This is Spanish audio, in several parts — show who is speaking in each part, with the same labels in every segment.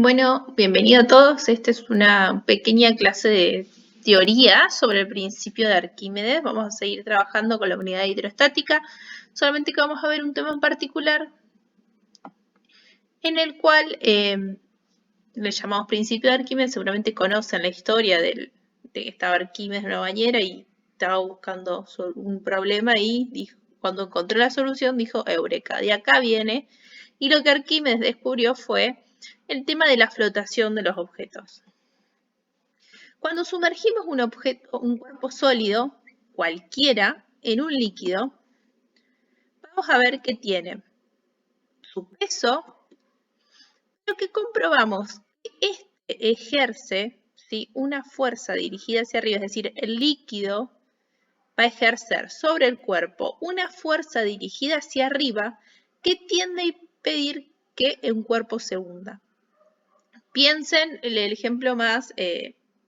Speaker 1: Bueno, bienvenido a todos. Esta es una pequeña clase de teoría sobre el principio de Arquímedes. Vamos a seguir trabajando con la unidad hidrostática, solamente que vamos a ver un tema en particular en el cual le llamamos principio de Arquímedes. Seguramente conocen la historia de que estaba Arquímedes en una bañera y estaba buscando un problema y dijo, cuando encontró la solución dijo Eureka. De acá viene, y lo que Arquímedes descubrió fue el tema de la flotación de los objetos. Cuando sumergimos un cuerpo sólido, cualquiera, en un líquido, vamos a ver que tiene su peso, lo que comprobamos que este ejerce, ¿sí?, una fuerza dirigida hacia arriba, es decir, el líquido va a ejercer sobre el cuerpo una fuerza dirigida hacia arriba que tiende a impedir que un cuerpo se hunda. Piensen en el ejemplo más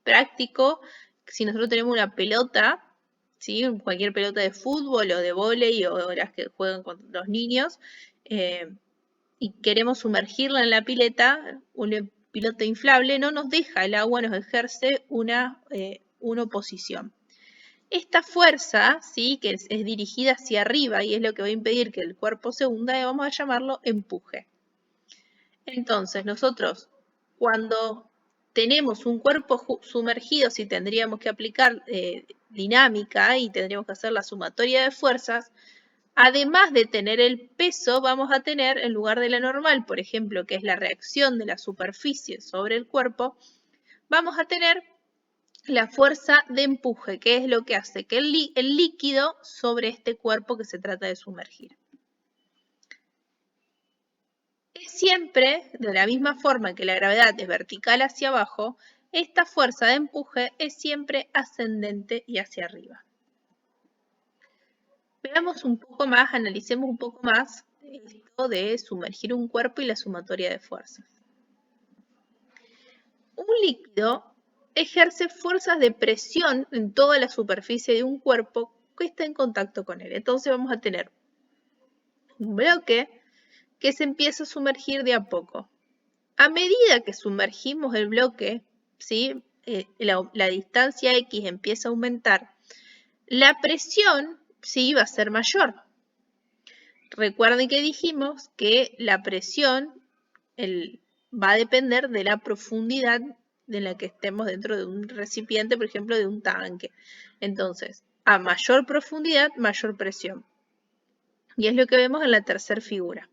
Speaker 1: práctico. Si nosotros tenemos una pelota, ¿sí?, cualquier pelota de fútbol o de vóley o las que juegan con los niños, y queremos sumergirla en la pileta, una pilota inflable no nos deja, el agua nos ejerce una oposición. Esta fuerza, ¿sí?, que es dirigida hacia arriba y es lo que va a impedir que el cuerpo se hunda, vamos a llamarlo empuje. Entonces, nosotros cuando tenemos un cuerpo sumergido, si tendríamos que aplicar dinámica y tendríamos que hacer la sumatoria de fuerzas, además de tener el peso, vamos a tener, en lugar de la normal, por ejemplo, que es la reacción de la superficie sobre el cuerpo, vamos a tener la fuerza de empuje, que es lo que hace que el líquido sobre este cuerpo que se trata de sumergir. Es siempre, de la misma forma que la gravedad es vertical hacia abajo, esta fuerza de empuje es siempre ascendente y hacia arriba. Veamos un poco más, analicemos un poco más esto de sumergir un cuerpo y la sumatoria de fuerzas. Un líquido ejerce fuerzas de presión en toda la superficie de un cuerpo que está en contacto con él. Entonces vamos a tener un bloque que se empieza a sumergir de a poco. A medida que sumergimos el bloque, ¿sí?, la distancia X empieza a aumentar, la presión, ¿sí?, va a ser mayor. Recuerden que dijimos que la presión va a depender de la profundidad de la que estemos dentro de un recipiente, por ejemplo, de un tanque. Entonces, a mayor profundidad, mayor presión. Y es lo que vemos en la tercera figura.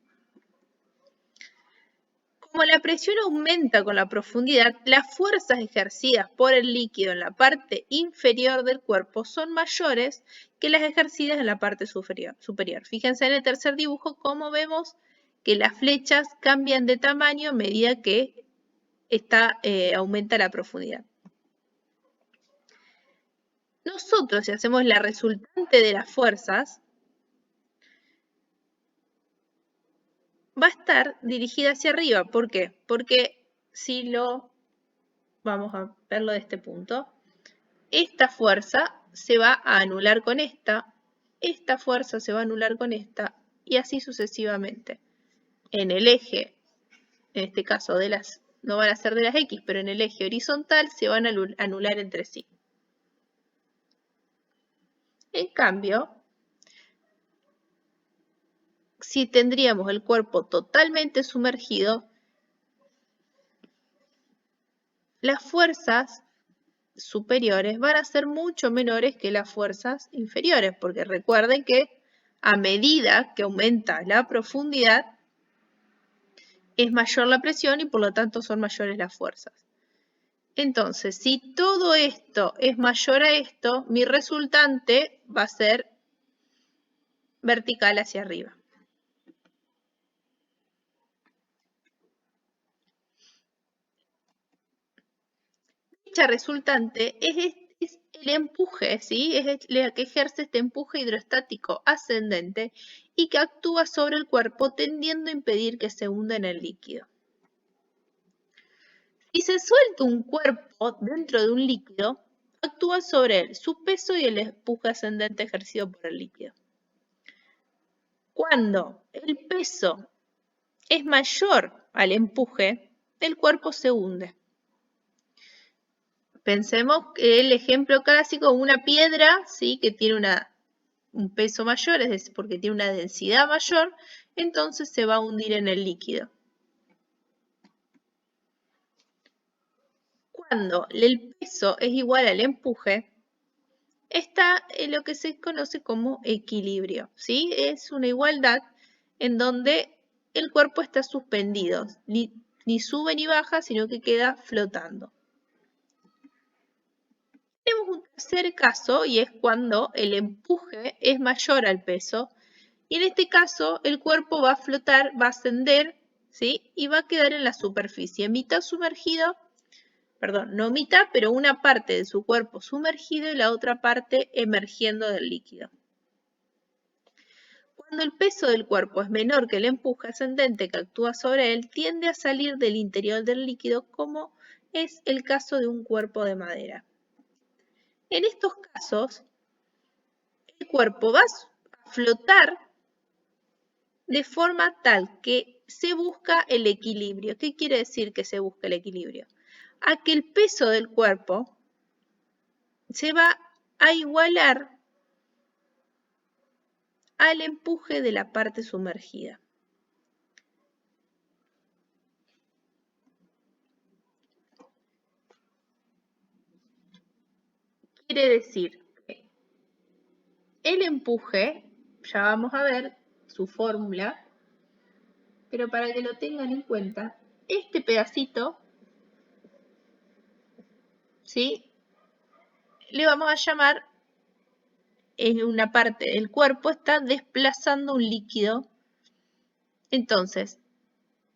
Speaker 1: Como la presión aumenta con la profundidad, las fuerzas ejercidas por el líquido en la parte inferior del cuerpo son mayores que las ejercidas en la parte superior. Fíjense en el tercer dibujo cómo vemos que las flechas cambian de tamaño a medida que aumenta la profundidad. Nosotros, si hacemos la resultante de las fuerzas, va a estar dirigida hacia arriba. ¿Por qué? Porque si vamos a verlo de este punto, esta fuerza se va a anular con esta fuerza se va a anular con esta, y así sucesivamente. En el eje, en este caso no van a ser de las X, pero en el eje horizontal se van a anular entre sí. En cambio, si tendríamos el cuerpo totalmente sumergido, las fuerzas superiores van a ser mucho menores que las fuerzas inferiores, porque recuerden que a medida que aumenta la profundidad, es mayor la presión y por lo tanto son mayores las fuerzas. Entonces, si todo esto es mayor a esto, mi resultante va a ser vertical hacia arriba. Dicha resultante es el empuje, ¿sí? Es la que ejerce este empuje hidrostático ascendente y que actúa sobre el cuerpo tendiendo a impedir que se hunda en el líquido. Si se suelta un cuerpo dentro de un líquido, actúa sobre él su peso y el empuje ascendente ejercido por el líquido. Cuando el peso es mayor al empuje, el cuerpo se hunde. Pensemos que el ejemplo clásico, una piedra, ¿sí? Que tiene un peso mayor, es decir, porque tiene una densidad mayor, entonces se va a hundir en el líquido. Cuando el peso es igual al empuje, está en lo que se conoce como equilibrio, ¿sí? Es una igualdad en donde el cuerpo está suspendido, ni sube ni baja, sino que queda flotando. Tenemos un tercer caso y es cuando el empuje es mayor al peso y en este caso el cuerpo va a flotar, va a ascender, ¿sí? Y va a quedar en la superficie, mitad sumergido, perdón, no mitad, pero una parte de su cuerpo sumergido y la otra parte emergiendo del líquido. Cuando el peso del cuerpo es menor que el empuje ascendente que actúa sobre él, tiende a salir del interior del líquido, como es el caso de un cuerpo de madera. En estos casos, el cuerpo va a flotar de forma tal que se busca el equilibrio. ¿Qué quiere decir que se busca el equilibrio? A que el peso del cuerpo se va a igualar al empuje de la parte sumergida. Quiere decir que el empuje, ya vamos a ver su fórmula, pero para que lo tengan en cuenta, este pedacito, ¿sí? Le vamos a llamar, en una parte del cuerpo está desplazando un líquido. Entonces,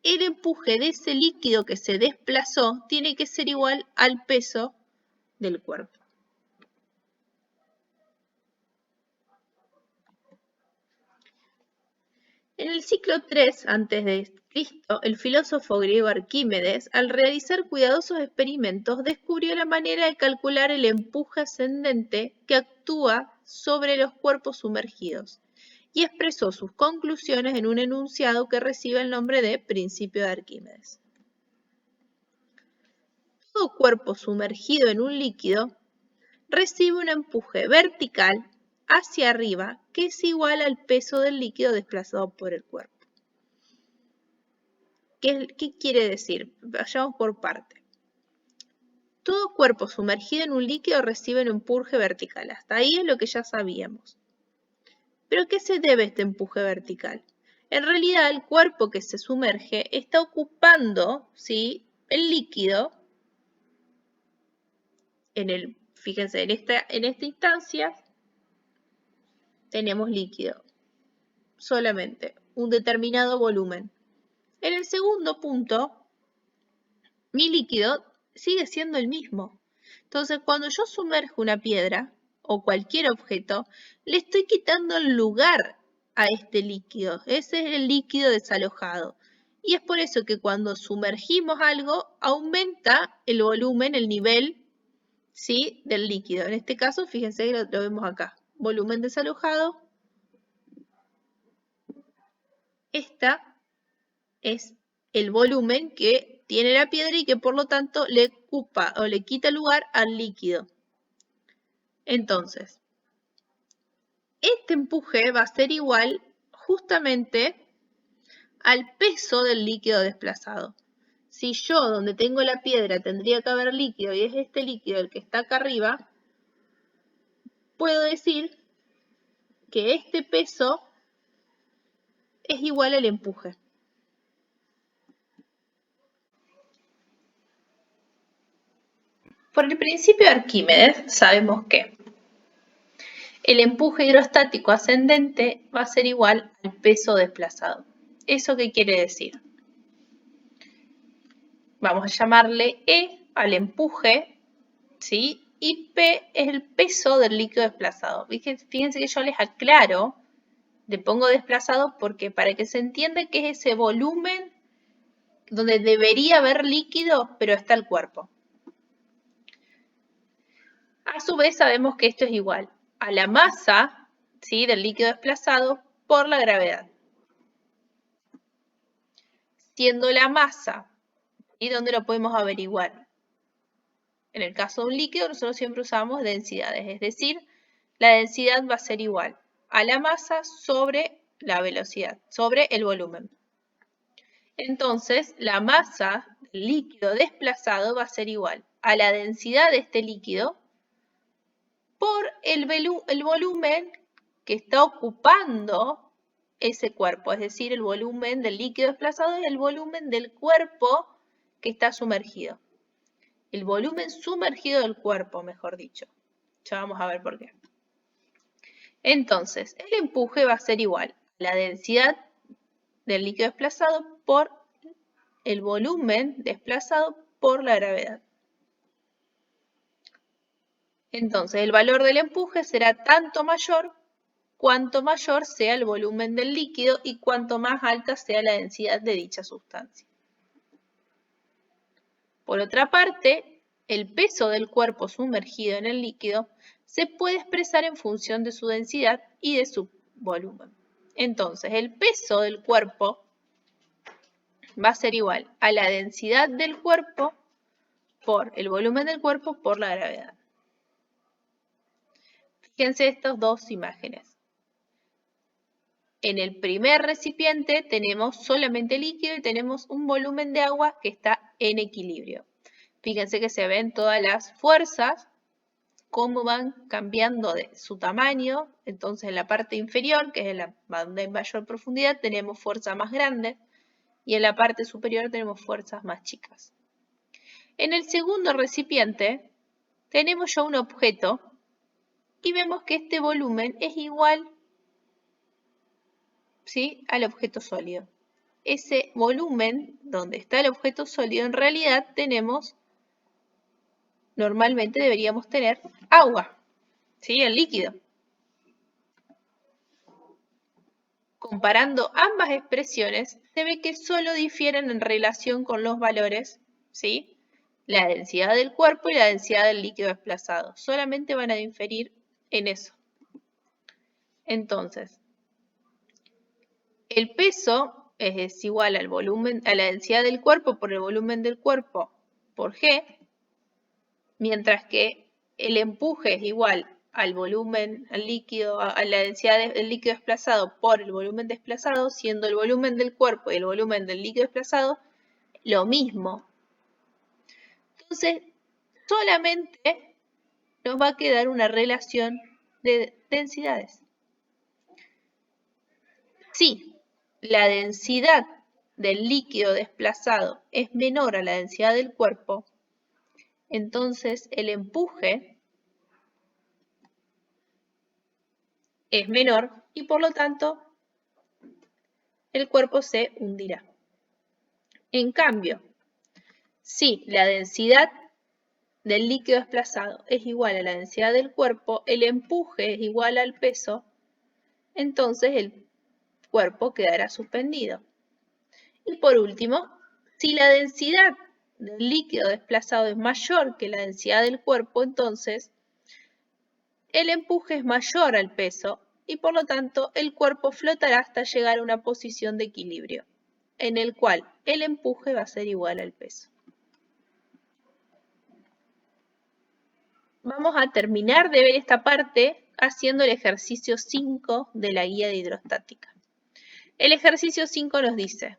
Speaker 1: el empuje de ese líquido que se desplazó tiene que ser igual al peso del cuerpo. En el siglo III a.C., el filósofo griego Arquímedes, al realizar cuidadosos experimentos, descubrió la manera de calcular el empuje ascendente que actúa sobre los cuerpos sumergidos y expresó sus conclusiones en un enunciado que recibe el nombre de Principio de Arquímedes. Todo cuerpo sumergido en un líquido recibe un empuje vertical hacia arriba que es igual al peso del líquido desplazado por el cuerpo. ¿Qué quiere decir? Vayamos por parte. Todo cuerpo sumergido en un líquido recibe un empuje vertical. Hasta ahí es lo que ya sabíamos. ¿Pero a qué se debe este empuje vertical? En realidad, el cuerpo que se sumerge está ocupando, ¿sí?, el líquido. Fíjense, en esta instancia tenemos líquido. Solamente un determinado volumen. En el segundo punto, mi líquido sigue siendo el mismo. Entonces, cuando yo sumerjo una piedra o cualquier objeto, le estoy quitando el lugar a este líquido. Ese es el líquido desalojado. Y es por eso que cuando sumergimos algo, aumenta el volumen, el nivel, ¿sí?, del líquido. En este caso, fíjense que lo vemos acá. Volumen desalojado. Esta es el volumen que tiene la piedra y que por lo tanto le ocupa o le quita lugar al líquido. Entonces, este empuje va a ser igual justamente al peso del líquido desplazado. Si yo donde tengo la piedra tendría que haber líquido y es este líquido el que está acá arriba, puedo decir que este peso es igual al empuje. Por el principio de Arquímedes sabemos que el empuje hidrostático ascendente va a ser igual al peso desplazado. ¿Eso qué quiere decir? Vamos a llamarle E al empuje, ¿sí? Y P es el peso del líquido desplazado. Fíjense que yo les aclaro, le pongo desplazado porque para que se entienda que es ese volumen donde debería haber líquido, pero está el cuerpo. A su vez sabemos que esto es igual a la masa, ¿sí?, del líquido desplazado por la gravedad. Siendo la masa ¿Y dónde lo podemos averiguar? En el caso de un líquido, nosotros siempre usamos densidades, es decir, la densidad va a ser igual a la masa sobre la velocidad, sobre el volumen. Entonces, la masa del líquido desplazado va a ser igual a la densidad de este líquido por el volumen que está ocupando ese cuerpo, es decir, el volumen del líquido desplazado es el volumen del cuerpo que está sumergido. El volumen sumergido del cuerpo, mejor dicho. Ya vamos a ver por qué. Entonces, el empuje va a ser igual a la densidad del líquido desplazado por el volumen desplazado por la gravedad. Entonces, el valor del empuje será tanto mayor cuanto mayor sea el volumen del líquido y cuanto más alta sea la densidad de dicha sustancia. Por otra parte, el peso del cuerpo sumergido en el líquido se puede expresar en función de su densidad y de su volumen. Entonces, el peso del cuerpo va a ser igual a la densidad del cuerpo por el volumen del cuerpo por la gravedad. Fíjense estas dos imágenes. En el primer recipiente tenemos solamente líquido y tenemos un volumen de agua que está en equilibrio. Fíjense que se ven todas las fuerzas, cómo van cambiando de su tamaño. Entonces en la parte inferior, que es la donde hay mayor profundidad, tenemos fuerzas más grandes y en la parte superior tenemos fuerzas más chicas. En el segundo recipiente tenemos ya un objeto y vemos que este volumen es igual, ¿sí?, al objeto sólido. Ese volumen donde está el objeto sólido, en realidad normalmente deberíamos tener agua, ¿sí?, el líquido. Comparando ambas expresiones, se ve que solo difieren en relación con los valores, ¿sí?, la densidad del cuerpo y la densidad del líquido desplazado. Solamente van a diferir en eso. Entonces, el peso es igual al volumen, a la densidad del cuerpo por el volumen del cuerpo por G, mientras que el empuje es igual al volumen, al líquido, a la densidad del líquido desplazado por el volumen desplazado, siendo el volumen del cuerpo y el volumen del líquido desplazado lo mismo. Entonces, solamente nos va a quedar una relación de densidades. Si la densidad del líquido desplazado es menor a la densidad del cuerpo, entonces el empuje es menor y por lo tanto el cuerpo se hundirá. En cambio, si la densidad del líquido desplazado es igual a la densidad del cuerpo, el empuje es igual al peso, entonces el cuerpo quedará suspendido. Y por último, si la densidad del líquido desplazado es mayor que la densidad del cuerpo, entonces el empuje es mayor al peso y por lo tanto el cuerpo flotará hasta llegar a una posición de equilibrio, en el cual el empuje va a ser igual al peso. Vamos a terminar de ver esta parte haciendo el ejercicio 5 de la guía de hidrostática. El ejercicio 5 nos dice: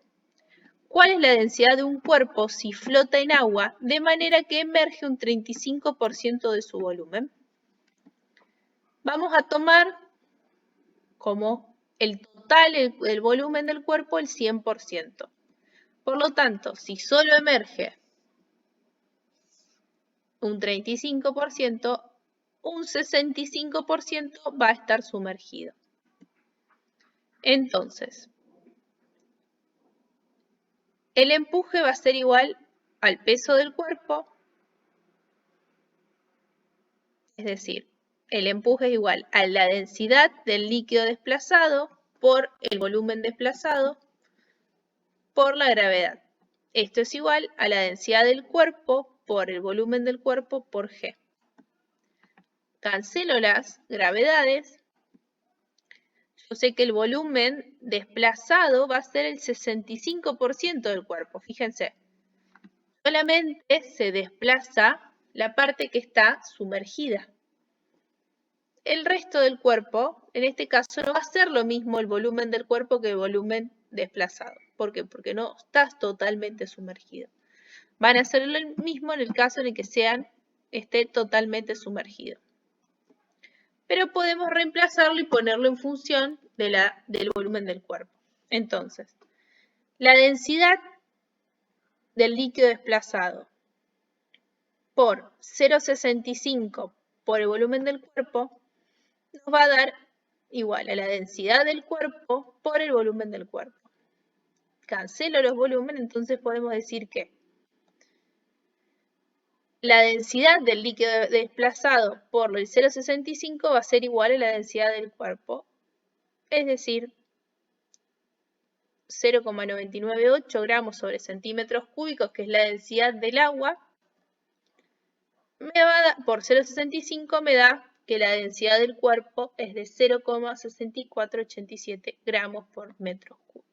Speaker 1: ¿cuál es la densidad de un cuerpo si flota en agua de manera que emerge un 35% de su volumen? Vamos a tomar como el total, el volumen del cuerpo, el 100%. Por lo tanto, si solo emerge un 35%, un 65% va a estar sumergido. Entonces, el empuje va a ser igual al peso del cuerpo, es decir, el empuje es igual a la densidad del líquido desplazado por el volumen desplazado por la gravedad. Esto es igual a la densidad del cuerpo por el volumen del cuerpo por G. Cancelo las gravedades. Yo sé que el volumen desplazado va a ser el 65% del cuerpo. Fíjense, solamente se desplaza la parte que está sumergida. El resto del cuerpo, en este caso, no va a ser lo mismo el volumen del cuerpo que el volumen desplazado. ¿Por qué? Porque no estás totalmente sumergido. Van a ser lo mismo en el caso en el que esté totalmente sumergido. Pero podemos reemplazarlo y ponerlo en función del volumen del cuerpo. Entonces, la densidad del líquido desplazado por 0,65 por el volumen del cuerpo nos va a dar igual a la densidad del cuerpo por el volumen del cuerpo. Cancelo los volúmenes, entonces podemos decir que la densidad del líquido desplazado por el 0,65 va a ser igual a la densidad del cuerpo, es decir, 0,998 gramos sobre centímetros cúbicos, que es la densidad del agua, por 0,65 me da que la densidad del cuerpo es de 0,6487 gramos por metro cúbico.